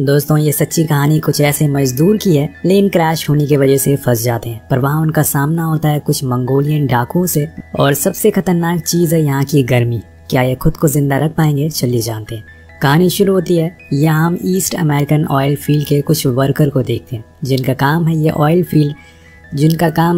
दोस्तों ये सच्ची कहानी कुछ ऐसे मजदूर की है। प्लेन क्रैश होने की वजह से फंस जाते हैं, पर वहाँ उनका सामना होता है कुछ मंगोलियन डाकुओं से। और सबसे खतरनाक चीज है यहाँ की गर्मी। क्या ये खुद को जिंदा रख पाएंगे, चलिए जानते हैं। कहानी शुरू होती है, यहाँ हम ईस्ट अमेरिकन ऑयल फील्ड के कुछ वर्कर को देखते हैं जिनका काम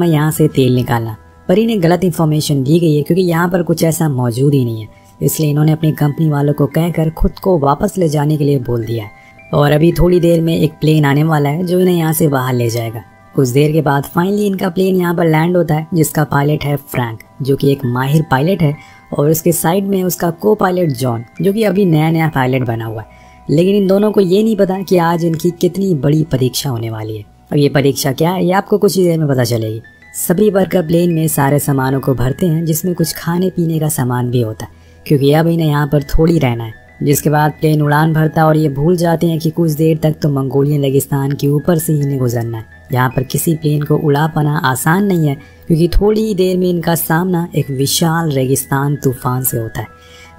है यहाँ से तेल निकालना। पर इन्हें गलत इन्फॉर्मेशन दी गई है क्योंकि यहाँ पर कुछ ऐसा मौजूद ही नहीं है, इसलिए इन्होंने अपनी कंपनी वालों को कहकर खुद को वापस ले जाने के लिए बोल दिया है। और अभी थोड़ी देर में एक प्लेन आने वाला है जो इन्हें यहाँ से बाहर ले जाएगा। कुछ देर के बाद फाइनली इनका प्लेन यहाँ पर लैंड होता है, जिसका पायलट है फ्रैंक, जो कि एक माहिर पायलट है, और उसके साइड में उसका को पायलट जॉन, जो कि अभी नया पायलट बना हुआ है। लेकिन इन दोनों को ये नहीं पता कि आज इनकी कितनी बड़ी परीक्षा होने वाली है। अब ये परीक्षा क्या है, ये आपको कुछ ही देर में पता चलेगी। सभी वर्कर प्लेन में सारे सामानों को भरते हैं, जिसमें कुछ खाने पीने का सामान भी होता है, क्योंकि अब इन्हें यहाँ पर थोड़ी रहना है। जिसके बाद प्लेन उड़ान भरता है और ये भूल जाते हैं कि कुछ देर तक तो मंगोलियन रेगिस्तान के ऊपर से इन्हें गुजरना है। यहाँ पर किसी प्लेन को उड़ा पाना आसान नहीं है, क्योंकि थोड़ी ही देर में इनका सामना एक विशाल रेगिस्तान तूफान से होता है,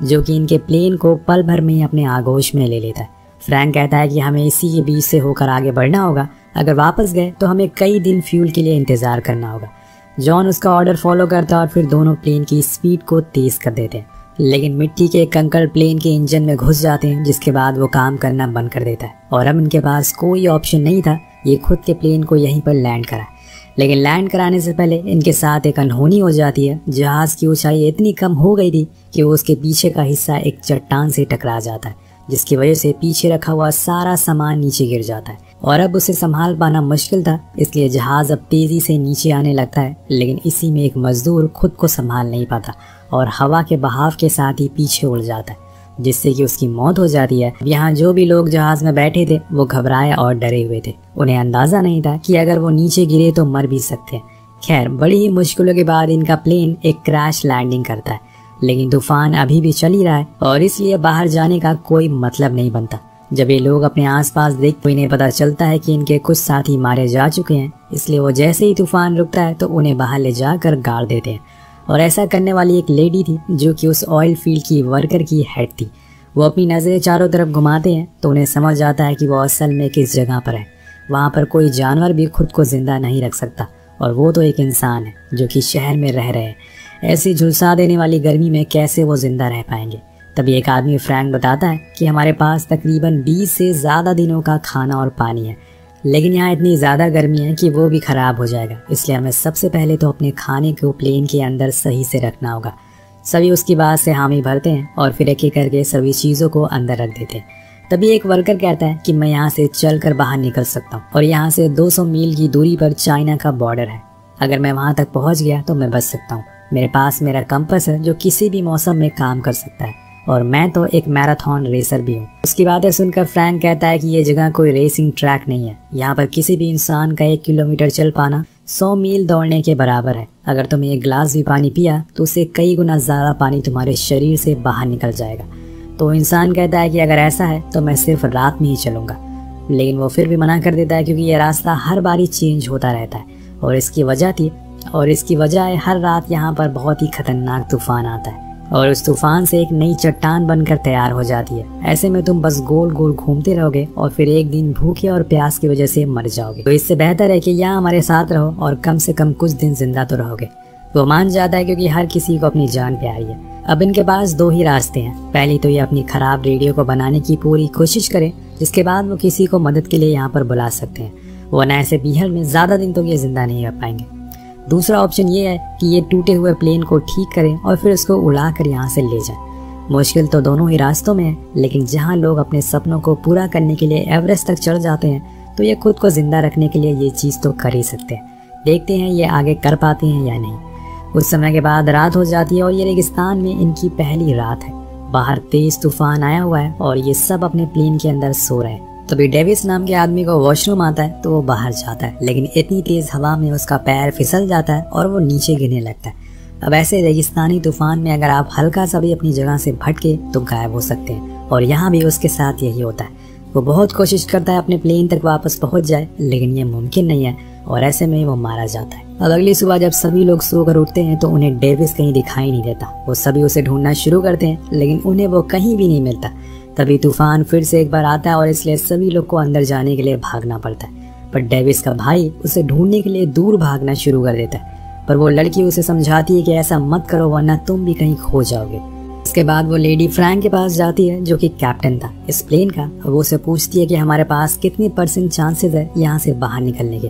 जो कि इनके प्लेन को पल भर में ही अपने आगोश में ले लेता है। फ्रैंक कहता है कि हमें इसी के बीच से होकर आगे बढ़ना होगा, अगर वापस गए तो हमें कई दिन फ्यूल के लिए इंतजार करना होगा। जॉन उसका ऑर्डर फॉलो करता है और फिर दोनों प्लेन की स्पीड को तेज कर देते हैं, लेकिन मिट्टी के कंकड़ प्लेन के इंजन में घुस जाते हैं, जिसके बाद वो काम करना बंद कर देता है। और अब इनके पास कोई ऑप्शन नहीं था, ये खुद के प्लेन को यहीं पर लैंड करा। लेकिन लैंड कराने से पहले इनके साथ एक अनहोनी हो जाती है। जहाज की ऊंचाई इतनी कम हो गई थी कि वो उसके पीछे का हिस्सा एक चट्टान से टकरा जाता है, जिसकी वजह से पीछे रखा हुआ सारा सामान नीचे गिर जाता है। और अब उसे संभाल पाना मुश्किल था, इसलिए जहाज अब तेजी से नीचे आने लगता है। लेकिन इसी में एक मजदूर खुद को संभाल नहीं पाता और हवा के बहाव के साथ ही पीछे उड़ जाता है, जिससे कि उसकी मौत हो जाती है। यहाँ जो भी लोग जहाज में बैठे थे वो घबराए और डरे हुए थे। उन्हें अंदाजा नहीं था कि अगर वो नीचे गिरे तो मर भी सकते हैं। खैर, बड़ी ही मुश्किलों के बाद इनका प्लेन एक क्रैश लैंडिंग करता है, लेकिन तूफान अभी भी चल ही रहा है और इसलिए बाहर जाने का कोई मतलब नहीं बनता। जब ये लोग अपने आसपास देखते तो इन्हें पता चलता है कि इनके कुछ साथी मारे जा चुके हैं, इसलिए वो जैसे ही तूफान रुकता है तो उन्हें बाहर ले जाकर गाड़ देते हैं। और ऐसा करने वाली एक लेडी थी जो कि उस ऑयल फील्ड की वर्कर की हेड थी। वो अपनी नज़रें चारों तरफ घुमाते हैं तो उन्हें समझ जाता है कि वो असल में किस जगह पर है। वहाँ पर कोई जानवर भी खुद को जिंदा नहीं रख सकता, और वो तो एक इंसान है जो कि शहर में रह रहे हैं। ऐसी झुलसा देने वाली गर्मी में कैसे वो जिंदा रह पाएंगे। तभी एक आदमी फ्रैंक बताता है कि हमारे पास तकरीबन 20 से ज़्यादा दिनों का खाना और पानी है, लेकिन यहाँ इतनी ज़्यादा गर्मी है कि वो भी ख़राब हो जाएगा, इसलिए हमें सबसे पहले तो अपने खाने को प्लेन के अंदर सही से रखना होगा। सभी उसकी बात से हामी भरते हैं और फिर एक एक करके सभी चीज़ों को अंदर रख देते हैं। तभी एक वर्कर कहता है कि मैं यहाँ से चलकर बाहर निकल सकता हूँ, और यहाँ से 200 मील की दूरी पर चाइना का बॉर्डर है। अगर मैं वहाँ तक पहुँच गया तो मैं बच सकता हूँ। मेरे पास मेरा कंपास है जो किसी भी मौसम में काम कर सकता है, और मैं तो एक मैराथन रेसर भी हूँ। उसकी बातें सुनकर फ्रैंक कहता है कि ये जगह कोई रेसिंग ट्रैक नहीं है। यहाँ पर किसी भी इंसान का 1 किलोमीटर चल पाना 100 मील दौड़ने के बराबर है। अगर तुमने एक गिलास भी पानी पिया तो उससे कई गुना ज़्यादा पानी तुम्हारे शरीर से बाहर निकल जाएगा। तो इंसान कहता है कि अगर ऐसा है तो मैं सिर्फ रात में ही चलूँगा, लेकिन वो फिर भी मना कर देता है क्योंकि ये रास्ता हर बारी चेंज होता रहता है, और इसकी वजह है हर रात यहाँ पर बहुत ही खतरनाक तूफान आता है, और उस तूफान से एक नई चट्टान बनकर तैयार हो जाती है। ऐसे में तुम बस गोल गोल घूमते रहोगे और फिर एक दिन भूखे और प्यास की वजह से मर जाओगे। तो इससे बेहतर है कि यहाँ हमारे साथ रहो और कम से कम कुछ दिन जिंदा तो रहोगे। वो मान जाता है क्योंकि हर किसी को अपनी जान प्यारी है। अब इनके पास 2 ही रास्ते हैं। पहली तो ये अपनी खराब रेडियो को बनाने की पूरी कोशिश करें, जिसके बाद वो किसी को मदद के लिए यहाँ पर बुला सकते हैं, वरना ऐसे बीहड़ में ज़्यादा दिन तो ये जिंदा नहीं रह पाएंगे। दूसरा ऑप्शन ये है कि ये टूटे हुए प्लेन को ठीक करें और फिर उसको उड़ाकर यहाँ से ले जाएं। मुश्किल तो दोनों ही रास्तों में है, लेकिन जहाँ लोग अपने सपनों को पूरा करने के लिए एवरेस्ट तक चढ़ जाते हैं, तो ये खुद को जिंदा रखने के लिए ये चीज़ तो कर ही सकते हैं। देखते हैं ये आगे कर पाते हैं या नहीं। कुछ समय के बाद रात हो जाती है और ये रेगिस्तान में इनकी पहली रात है। बाहर तेज तूफान आया हुआ है और ये सब अपने प्लेन के अंदर सो रहे हैं। तभी डेविस नाम के आदमी को वॉशरूम आता है तो वो बाहर जाता है, लेकिन इतनी तेज हवा में उसका पैर फिसल जाता है और वो नीचे गिरने लगता है। अब ऐसे रेगिस्तानी तूफान में अगर आप हल्का सा भी अपनी जगह से भटके तो गायब हो सकते हैं, और यहाँ भी उसके साथ यही होता है। वो बहुत कोशिश करता है अपने प्लेन तक वापस पहुँच जाए, लेकिन ये मुमकिन नहीं है, और ऐसे में वो मारा जाता है। अब अगली सुबह जब सभी लोग सोकर उठते हैं तो उन्हें डेविस कहीं दिखाई नहीं देता। वो सभी उसे ढूंढना शुरू करते हैं, लेकिन उन्हें वो कहीं भी नहीं मिलता। तभी तूफान फिर से एक बार आता है और इसलिए सभी लोग को अंदर जाने के लिए भागना पड़ता है। पर डेविस का भाई उसे ढूंढने के लिए दूर भागना शुरू कर देता है, पर वो लड़की उसे समझाती है कि ऐसा मत करो वरना तुम भी कहीं खो जाओगे। इसके बाद वो लेडी फ्रैंक के पास जाती है जो कि कैप्टन था इस प्लेन का, और वो उसे पूछती है कि हमारे पास कितनी % चांसेस है यहाँ से बाहर निकलने के।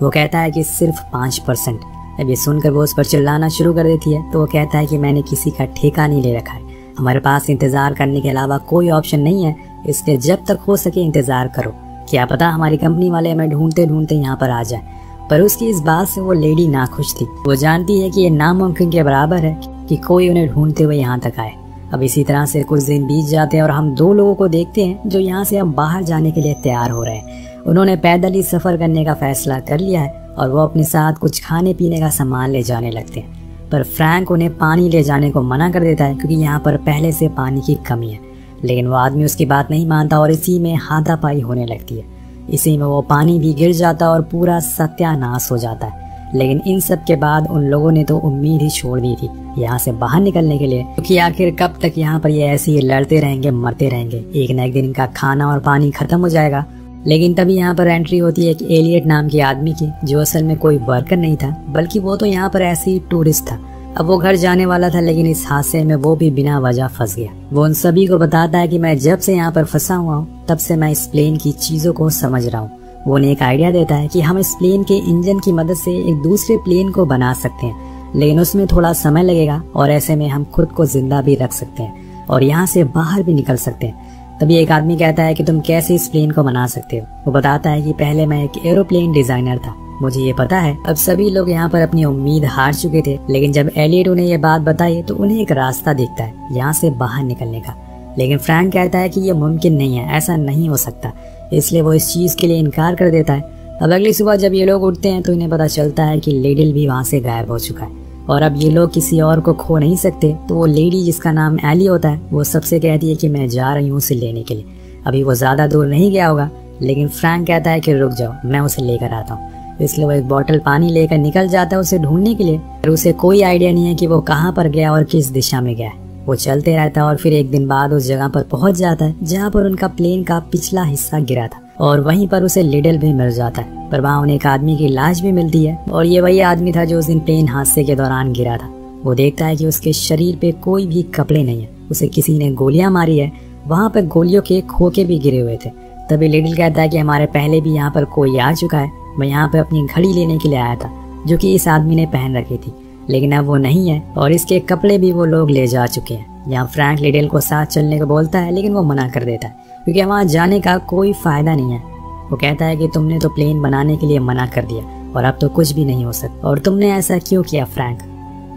वो कहता है कि सिर्फ 5%। अब ये सुनकर वो उस पर चिल्लाना शुरू कर देती है, तो वो कहता है कि मैंने किसी का ठेका नहीं ले रखा है, हमारे पास इंतजार करने के अलावा कोई ऑप्शन नहीं है, इसलिए जब तक हो सके इंतजार करो, क्या पता हमारी कंपनी वाले हमें ढूंढते ढूंढते यहाँ पर आ जाए। पर उसकी इस बात से वो लेडी नाखुश थी। वो जानती है कि ये नामुमकिन के बराबर है कि कोई उन्हें ढूंढते हुए यहाँ तक आए। अब इसी तरह से कुछ दिन बीत जाते हैं और हम 2 लोगों को देखते हैं जो यहाँ से अब बाहर जाने के लिए तैयार हो रहे हैं। उन्होंने पैदल ही सफर करने का फैसला कर लिया है और वो अपने साथ कुछ खाने पीने का सामान ले जाने लगते हैं। पर फ्रैंक उन्हें पानी ले जाने को मना कर देता है क्योंकि यहाँ पर पहले से पानी की कमी है। लेकिन वो आदमी उसकी बात नहीं मानता और इसी में हाथापाई होने लगती है। इसी में वो पानी भी गिर जाता और पूरा सत्यानाश हो जाता है। लेकिन इन सब के बाद उन लोगों ने तो उम्मीद ही छोड़ दी थी यहाँ से बाहर निकलने के लिए, क्योंकि आखिर कब तक यहाँ पर ये ऐसे ही लड़ते रहेंगे, मरते रहेंगे, एक न एक दिन इनका खाना और पानी खत्म हो जाएगा। लेकिन तभी यहाँ पर एंट्री होती है एक एलियट नाम के आदमी की, जो असल में कोई वर्कर नहीं था बल्कि वो तो यहाँ पर ऐसे ही टूरिस्ट था। अब वो घर जाने वाला था, लेकिन इस हादसे में वो भी बिना वजह फंस गया। वो उन सभी को बताता है कि मैं जब से यहाँ पर फंसा हुआ हूँ तब से मैं इस प्लेन की चीजों को समझ रहा हूँ। वो उन्हें एक आइडिया देता है कि हम इस प्लेन के इंजन की मदद से एक दूसरे प्लेन को बना सकते हैं, लेकिन उसमें थोड़ा समय लगेगा और ऐसे में हम खुद को जिंदा भी रख सकते हैं और यहाँ से बाहर भी निकल सकते हैं। तभी एक आदमी कहता है कि तुम कैसे इस प्लेन को बना सकते हो। वो बताता है कि पहले मैं एक एरोप्लेन डिजाइनर था, मुझे ये पता है। अब सभी लोग यहाँ पर अपनी उम्मीद हार चुके थे, लेकिन जब एलियट उन्हें ये बात बताई तो उन्हें एक रास्ता दिखता है यहाँ से बाहर निकलने का। लेकिन फ्रैंक कहता है कि ये मुमकिन नहीं है, ऐसा नहीं हो सकता, इसलिए वो इस चीज के लिए इनकार कर देता है। अब अगली सुबह जब ये लोग उठते हैं तो इन्हें पता चलता है कि लिडिल भी वहाँ से गायब हो चुका है और अब ये लोग किसी और को खो नहीं सकते। तो वो लेडी जिसका नाम एली होता है वो सबसे कहती है कि मैं जा रही हूँ उसे लेने के लिए। अभी वो ज्यादा दूर नहीं गया होगा, लेकिन फ्रैंक कहता है कि रुक जाओ, मैं उसे लेकर आता हूँ। इसलिए वो एक बोतल पानी लेकर निकल जाता है उसे ढूंढने के लिए, पर उसे कोई आइडिया नहीं है कि वो कहाँ पर गया और किस दिशा में गया है। वो चलते रहता है और फिर एक दिन बाद उस जगह पर पहुंच जाता है जहाँ पर उनका प्लेन का पिछला हिस्सा गिरा था और वहीं पर उसे लिडिल भी मिल जाता है। पर वहाँ उन्हें एक आदमी की लाश भी मिलती है और ये वही आदमी था जो उस दिन प्लेन हादसे के दौरान गिरा था। वो देखता है कि उसके शरीर पे कोई भी कपड़े नहीं है, उसे किसी ने गोलियां मारी है, वहाँ पर गोलियों के खोखे भी गिरे हुए थे। तभी लिडिल कहता है कि हमारे पहले भी यहाँ पर कोई आ चुका है, मैं यहाँ पे अपनी घड़ी लेने के लिए आया था जो कि इस आदमी ने पहन रखी थी, लेकिन अब वो नहीं है और इसके कपड़े भी वो लोग ले जा चुके हैं। यहाँ फ्रैंक लिडिल को साथ चलने को बोलता है, लेकिन वो मना कर देता है क्योंकि वहाँ जाने का कोई फायदा नहीं है। वो कहता है कि तुमने तो प्लेन बनाने के लिए मना कर दिया और अब तो कुछ भी नहीं हो सकता, और तुमने ऐसा क्यों किया फ्रैंक।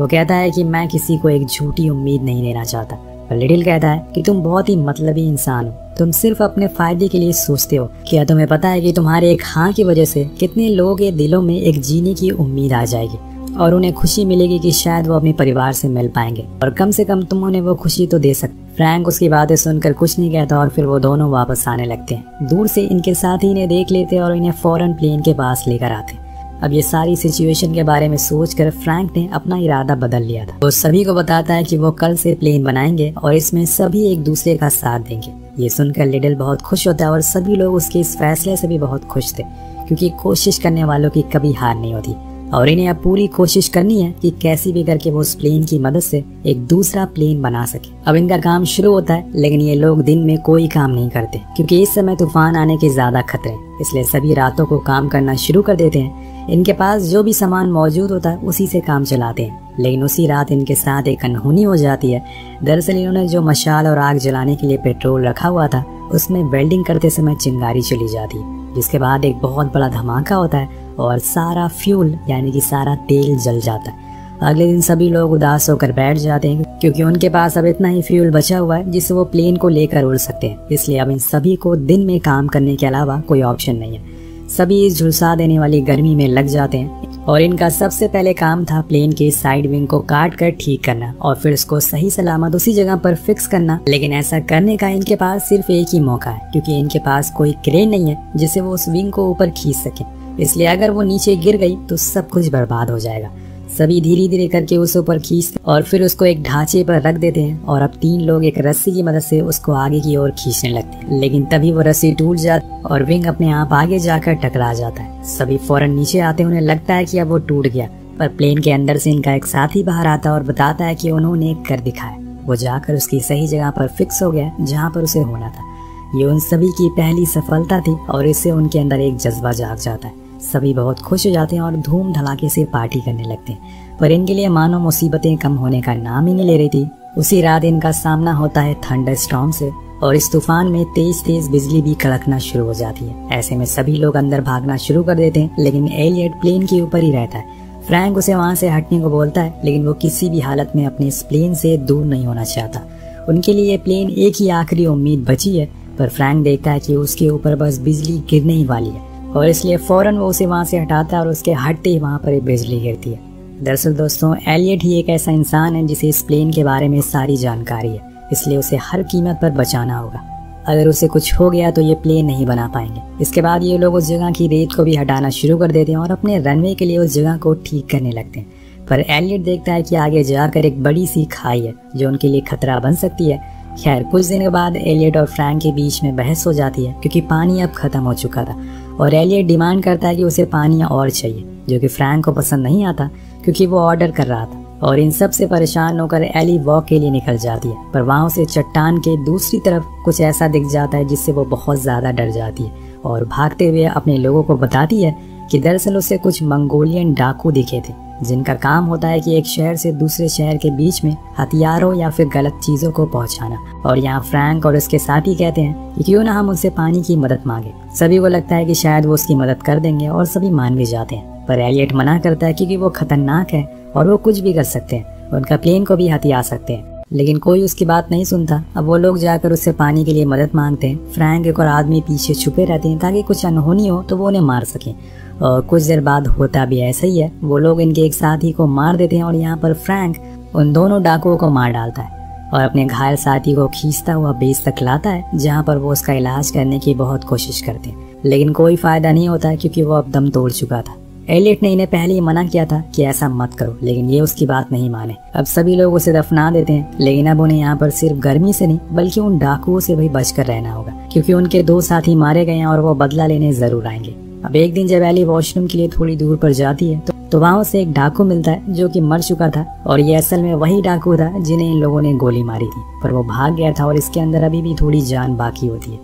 वो कहता है कि मैं किसी को एक झूठी उम्मीद नहीं देना चाहता। पर लिडिल कहता है कि तुम बहुत ही मतलबी इंसान हो, तुम सिर्फ अपने फायदे के लिए सोचते हो। क्या तुम्हें पता है कि तुम्हारे एक हाँ की वजह से कितने लोगों के दिलों में एक जीने की उम्मीद आ जाएगी और उन्हें खुशी मिलेगी कि शायद वो अपने परिवार से मिल पाएंगे, और कम से कम तुम उन्हें वो खुशी तो दे सकते। फ्रैंक उसकी बातें सुनकर कुछ नहीं कहता और फिर वो दोनों वापस आने लगते हैं। दूर से इनके साथी इन्हें देख लेते और इन्हें फौरन प्लेन के पास लेकर आते। अब ये सारी सिचुएशन के बारे में सोचकर फ्रैंक ने अपना इरादा बदल लिया था। वो सभी को बताता है कि वो कल से प्लेन बनाएंगे और इसमें सभी एक दूसरे का साथ देंगे। ये सुनकर लिडिल बहुत खुश होता है और सभी लोग उसके इस फैसले से भी बहुत खुश थे, क्योंकि कोशिश करने वालों की कभी हार नहीं होती और इन्हें अब पूरी कोशिश करनी है कि कैसी भी करके वो उस प्लेन की मदद से एक दूसरा प्लेन बना सके। अब इनका काम शुरू होता है, लेकिन ये लोग दिन में कोई काम नहीं करते क्योंकि इस समय तूफान आने के ज्यादा खतरे, इसलिए सभी रातों को काम करना शुरू कर देते हैं। इनके पास जो भी सामान मौजूद होता है उसी से काम चलाते हैं। लेकिन उसी रात इनके साथ एक अनहोनी हो जाती है। दरअसल इन्होंने जो मशाल और आग जलाने के लिए पेट्रोल रखा हुआ था उसमें वेल्डिंग करते समय चिंगारी चली जाती है, जिसके बाद एक बहुत बड़ा धमाका होता है और सारा फ्यूल यानी कि सारा तेल जल जाता है। अगले दिन सभी लोग उदास होकर बैठ जाते हैं क्योंकि उनके पास अब इतना ही फ्यूल बचा हुआ है जिससे वो प्लेन को लेकर उड़ सकते हैं। इसलिए अब इन सभी को दिन में काम करने के अलावा कोई ऑप्शन नहीं है। सभी इस झुलसा देने वाली गर्मी में लग जाते हैं और इनका सबसे पहले काम था प्लेन के साइड विंग को काट कर ठीक करना और फिर उसको सही सलामत उसी जगह पर फिक्स करना। लेकिन ऐसा करने का इनके पास सिर्फ एक ही मौका है, क्योंकि इनके पास कोई क्रेन नहीं है जिससे वो उस विंग को ऊपर खींच सके। इसलिए अगर वो नीचे गिर गई तो सब कुछ बर्बाद हो जाएगा। सभी धीरे धीरे करके उस ऊपर खींचते और फिर उसको एक ढांचे पर रख देते हैं और अब 3 लोग एक रस्सी की मदद से उसको आगे की ओर खींचने लगते हैं। लेकिन तभी वो रस्सी टूट जाती और विंग अपने आप आगे जाकर टकरा जाता है। सभी फौरन नीचे आते, उन्हें लगता है कि अब वो टूट गया, पर प्लेन के अंदर से इनका एक साथी बाहर आता है और बताता है कि उन्होंने कर दिखाया। वो जाकर उसकी सही जगह पर फिक्स हो गया जहाँ पर उसे होना था। ये उन सभी की पहली सफलता थी और इससे उनके अंदर एक जज्बा जाग जाता है। सभी बहुत खुश हो जाते हैं और धूम धड़ाके से पार्टी करने लगते हैं, पर इनके लिए मानो मुसीबतें कम होने का नाम ही नहीं ले रही थी। उसी रात इनका सामना होता है थंडरस्टॉर्म से और इस तूफान में तेज तेज बिजली भी कड़कना शुरू हो जाती है। ऐसे में सभी लोग अंदर भागना शुरू कर देते हैं, लेकिन एलियट प्लेन के ऊपर ही रहता है। फ्रैंक उसे वहां से हटने को बोलता है, लेकिन वो किसी भी हालत में अपने इस प्लेन से दूर नहीं होना चाहता। उनके लिए ये प्लेन एक ही आखिरी उम्मीद बची है, पर फ्रैंक देखता है कि उसके ऊपर बस बिजली गिरने ही वाली है और इसलिए फौरन वो उसे वहां से हटाता है और उसके हटते ही वहां पर बिजली गिरती है। दरअसल दोस्तों, एलियट ही एक ऐसा इंसान है जिसे इस प्लेन के बारे में सारी जानकारी है, इसलिए उसे हर कीमत पर बचाना होगा। अगर उसे कुछ हो गया तो ये प्लेन नहीं बना पाएंगे। इसके बाद ये लोग उस जगह की रेत को भी हटाना शुरू कर देते हैं और अपने रनवे के लिए उस जगह को ठीक करने लगते हैं। पर एलियट देखता है कि आगे जाकर एक बड़ी सी खाई है जो उनके लिए खतरा बन सकती है। खैर, कुछ दिन के बाद एलियट और फ्रैंक के बीच में बहस हो जाती है क्योंकि पानी अब खत्म हो चुका था और एलियट डिमांड करता है कि उसे पानी और चाहिए, जो कि फ्रैंक को पसंद नहीं आता क्योंकि वो ऑर्डर कर रहा था। और इन सब से परेशान होकर एली वॉक के लिए निकल जाती है, पर वहाँ उसे चट्टान के दूसरी तरफ कुछ ऐसा दिख जाता है जिससे वो बहुत ज्यादा डर जाती है और भागते हुए अपने लोगों को बताती है कि दरअसल उसे कुछ मंगोलियन डाकू दिखे थे जिनका काम होता है कि एक शहर से दूसरे शहर के बीच में हथियारों या फिर गलत चीजों को पहुंचाना। और यहाँ फ्रैंक और उसके साथी कहते हैं कि क्यों ना हम उससे पानी की मदद मांगे। सभी को लगता है कि शायद वो उसकी मदद कर देंगे और सभी मान भी जाते हैं, पर एलियट मना करता है क्योंकि वो खतरनाक है और वो कुछ भी कर सकते हैं, उनका प्लेन को भी हथिया सकते हैं। लेकिन कोई उसकी बात नहीं सुनता। अब वो लोग जाकर उससे पानी के लिए मदद मांगते हैं। फ्रैंक एक और आदमी पीछे छुपे रहते हैं ताकि कुछ अनहोनी हो तो वो उन्हें मार सकें। और कुछ देर बाद होता भी ऐसा ही है, वो लोग इनके एक साथी को मार देते हैं और यहाँ पर फ्रैंक उन दोनों डाकुओं को मार डालता है और अपने घायल साथी को खींचता हुआ बेस तक लाता है जहाँ पर वो उसका इलाज करने की बहुत कोशिश करते हैं, लेकिन कोई फायदा नहीं होता क्योंकि वो अब दम तोड़ चुका था। एलियट ने इन्हें पहले ही मना किया था कि ऐसा मत करो, लेकिन ये उसकी बात नहीं माने। अब सभी लोग उसे दफना देते हैं, लेकिन अब उन्हें यहाँ पर सिर्फ गर्मी से नहीं बल्कि उन डाकुओं से भी बचकर रहना होगा क्योंकि उनके 2 साथी मारे गए हैं और वो बदला लेने जरूर आएंगे। अब एक दिन जब एली वॉशरूम के लिए थोड़ी दूर पर जाती है तो वहाँ उसे एक डाकू मिलता है जो कि मर चुका था और ये असल में वही डाकू था जिन्हें इन लोगों ने गोली मारी थी, पर वो भाग गया था और इसके अंदर अभी भी थोड़ी जान बाकी होती है।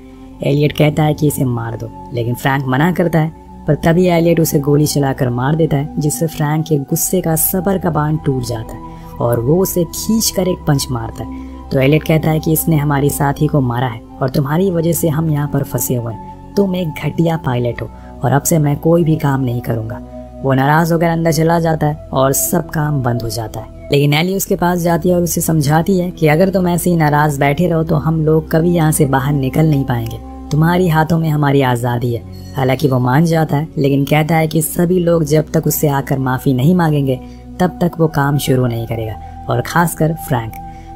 एलियट कहता है कि इसे मार दो, लेकिन फ्रैंक मना करता है, पर तभी एलियट उसे गोली चलाकर मार देता है जिससे फ्रैंक के गुस्से का सबर का बांध टूट जाता है और वो उसे खींचकर एक पंच मारता है। तो एलियट कहता है कि इसने हमारी साथी को मारा है और तुम्हारी वजह से हम यहाँ पर फंसे हुए हैं। तुम एक घटिया पायलट हो और अब से मैं कोई भी काम नहीं करूंगा। वो नाराज होकर अंदर चला जाता है और सब काम बंद हो जाता है। लेकिन एली उसके पास जाती है और उसे समझाती है कि अगर तुम ऐसे ही नाराज बैठे रहो तो हम लोग कभी यहाँ से बाहर निकल नहीं पाएंगे। तुम्हारी हाथों में हमारी आज़ादी है। हालांकि वो मान जाता है, लेकिन कहता है कि सभी लोग जब तक उससे आकर माफ़ी नहीं मांगेंगे तब तक वो काम शुरू नहीं करेगा, और ख़ासकर फ्रैंक।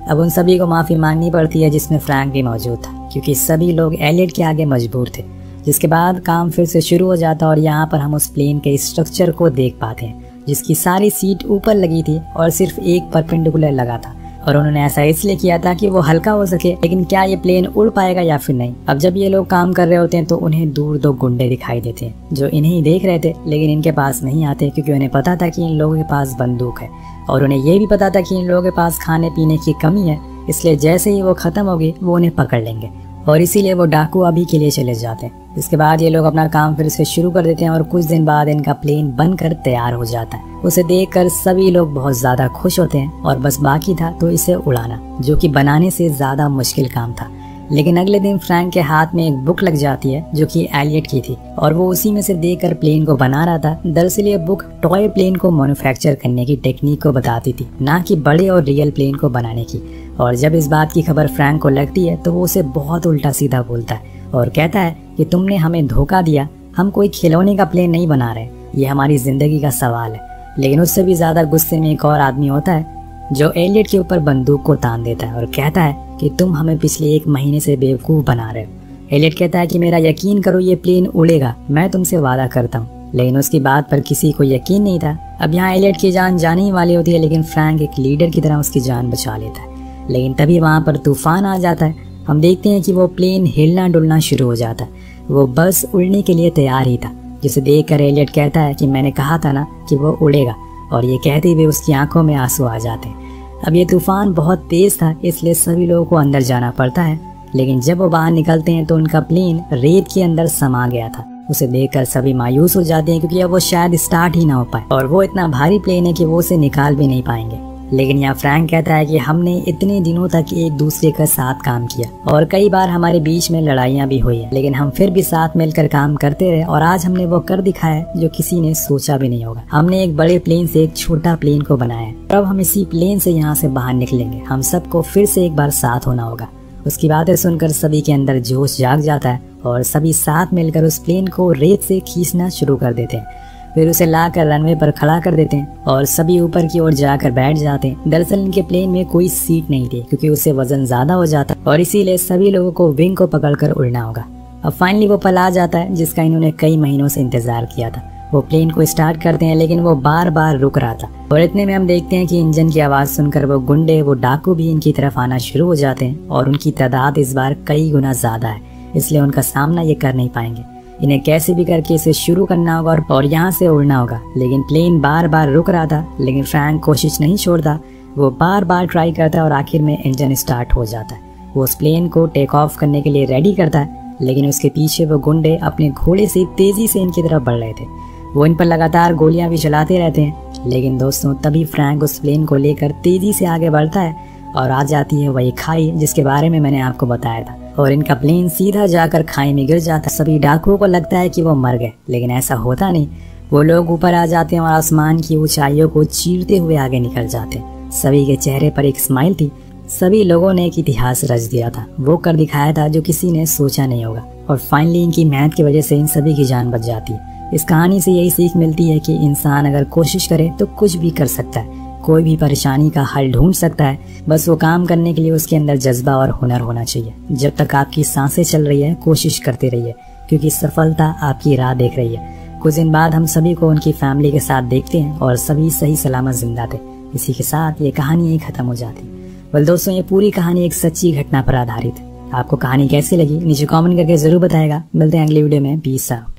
अब उन सभी को माफ़ी मांगनी पड़ती है जिसमें फ्रैंक भी मौजूद था क्योंकि सभी लोग एलियट के आगे मजबूर थे। जिसके बाद काम फिर से शुरू हो जाता और यहाँ पर हम उस प्लेन के स्ट्रक्चर को देख पाते हैं जिसकी सारी सीट ऊपर लगी थी और सिर्फ एक परपेंडिकुलर लगा था, और उन्होंने ऐसा इसलिए किया था कि वो हल्का हो सके। लेकिन क्या ये प्लेन उड़ पाएगा या फिर नहीं? अब जब ये लोग काम कर रहे होते हैं तो उन्हें दूर 2 गुंडे दिखाई देते हैं जो इन्हें ही देख रहे थे, लेकिन इनके पास नहीं आते क्योंकि उन्हें पता था कि इन लोगों के पास बंदूक है और उन्हें ये भी पता था कि इन लोगों के पास खाने पीने की कमी है, इसलिए जैसे ही वो खत्म होगी वो उन्हें पकड़ लेंगे, और इसीलिए वो डाकू अभी के लिए चले जाते हैं। इसके बाद ये लोग अपना काम फिर से शुरू कर देते हैं और कुछ दिन बाद इनका प्लेन बनकर तैयार हो जाता है। उसे देखकर सभी लोग बहुत ज्यादा खुश होते हैं और बस बाकी था तो इसे उड़ाना, जो कि बनाने से ज्यादा मुश्किल काम था। लेकिन अगले दिन फ्रैंक के हाथ में एक बुक लग जाती है जो कि एलियट की थी और वो उसी में से देखकर प्लेन को बना रहा था। दरअसल ये बुक टॉय प्लेन को मैन्युफैक्चर करने की टेक्निक को बताती थी, ना कि बड़े और रियल प्लेन को बनाने की। और जब इस बात की खबर फ्रैंक को लगती है तो वो उसे बहुत उल्टा सीधा बोलता है और कहता है कि तुमने हमें धोखा दिया, हम कोई खिलौने का प्लेन नहीं बना रहे, ये हमारी जिंदगी का सवाल है। लेकिन उससे भी ज्यादा गुस्से में एक और आदमी होता है जो एलियट के ऊपर बंदूक को तान देता है और कहता है कि तुम हमें पिछले 1 महीने से बेवकूफ बना रहे हो। एलियट कहता है कि मेरा यकीन करो ये प्लेन उड़ेगा, मैं तुमसे वादा करता हूँ। लेकिन उसकी बात पर किसी को यकीन नहीं था। अब यहाँ एलियट की जान जाने ही वाली होती है, लेकिन फ्रैंक एक लीडर की तरह उसकी जान बचा लेता है। लेकिन तभी वहाँ पर तूफान आ जाता है। हम देखते हैं कि वो प्लेन हिलना डुलना शुरू हो जाता है। वो बस उड़ने के लिए तैयार ही था, जिसे देखकर एलियट कहता है कि मैंने कहा था ना कि वो उड़ेगा, और ये कहते हुए उसकी आंखों में आंसू आ जाते हैं। अब ये तूफान बहुत तेज था, इसलिए सभी लोगों को अंदर जाना पड़ता है। लेकिन जब वो बाहर निकलते हैं तो उनका प्लेन रेत के अंदर समा गया था। उसे देखकर सभी मायूस हो जाते हैं, क्योंकि अब वो शायद स्टार्ट ही ना हो पाए, और वो इतना भारी प्लेन है कि वो उसे निकाल भी नहीं पाएंगे। लेकिन यहाँ फ्रैंक कहता है कि हमने इतने दिनों तक एक दूसरे का साथ काम किया और कई बार हमारे बीच में लड़ाइयाँ भी हुई है, लेकिन हम फिर भी साथ मिलकर काम करते रहे, और आज हमने वो कर दिखाया जो किसी ने सोचा भी नहीं होगा। हमने एक बड़े प्लेन से एक छोटा प्लेन को बनाया है, अब हम इसी प्लेन से यहाँ से बाहर निकलेंगे। हम सबको फिर से एक बार साथ होना होगा। उसकी बातें सुनकर सभी के अंदर जोश जाग जाता है, और सभी साथ मिलकर उस प्लेन को रेत से खींचना शुरू कर देते हैं। फिर उसे लाकर रनवे पर खड़ा कर देते हैं और सभी ऊपर की ओर जाकर बैठ जाते हैं। दरअसल इनके प्लेन में कोई सीट नहीं थी, क्योंकि उससे वजन ज्यादा हो जाता, और इसीलिए सभी लोगों को विंग को पकड़कर उड़ना होगा। अब फाइनली वो पल आ जाता है जिसका इन्होंने कई महीनों से इंतजार किया था। वो प्लेन को स्टार्ट करते हैं, लेकिन वो बार बार रुक रहा था, और इतने में हम देखते हैं कि इंजन की आवाज सुनकर वो गुंडे, वो डाकू भी इनकी तरफ आना शुरू हो जाते हैं, और उनकी तादाद इस बार कई गुना ज्यादा है, इसलिए उनका सामना ये कर नहीं पाएंगे। इन्हें कैसे भी करके इसे शुरू करना होगा और यहाँ से उड़ना होगा। लेकिन प्लेन बार बार रुक रहा था, लेकिन फ्रैंक कोशिश नहीं छोड़ता। वो बार बार ट्राई करता है और आखिर में इंजन स्टार्ट हो जाता है। वो उस प्लेन को टेक ऑफ करने के लिए रेडी करता है, लेकिन उसके पीछे वो गुंडे अपने घोड़े से तेजी से इनकी तरफ बढ़ रहे थे। वो इन पर लगातार गोलियां भी चलाते रहते हैं। लेकिन दोस्तों, तभी फ्रैंक उस प्लेन को लेकर तेजी से आगे बढ़ता है, और आ जाती है वही खाई जिसके बारे में मैंने आपको बताया था, और इनका प्लेन सीधा जाकर खाई में गिर जाता है। सभी डाकुओं को लगता है कि वो मर गए, लेकिन ऐसा होता नहीं। वो लोग ऊपर आ जाते हैं और आसमान की ऊंचाइयों को चीरते हुए आगे निकल जाते हैं। सभी के चेहरे पर एक स्माइल थी। सभी लोगों ने एक इतिहास रच दिया था, वो कर दिखाया था जो किसी ने सोचा नहीं होगा, और फाइनली इनकी मेहनत की वजह से इन सभी की जान बच जाती है। इस कहानी से यही सीख मिलती है कि इंसान अगर कोशिश करे तो कुछ भी कर सकता है, कोई भी परेशानी का हल ढूंढ सकता है। बस वो काम करने के लिए उसके अंदर जज्बा और हुनर होना चाहिए। जब तक आपकी सांसें चल रही है, कोशिश करते रहिए, क्योंकि सफलता आपकी राह देख रही है। कुछ दिन बाद हम सभी को उनकी फैमिली के साथ देखते हैं, और सभी सही सलामत जिंदा थे। इसी के साथ ये कहानी यही खत्म हो जाती। वेल दोस्तों, ये पूरी कहानी एक सच्ची घटना पर आधारित है। आपको कहानी कैसी लगी नीचे कमेंट करके जरूर बताएगा। मिलते हैं अगली वीडियो में। Peace out.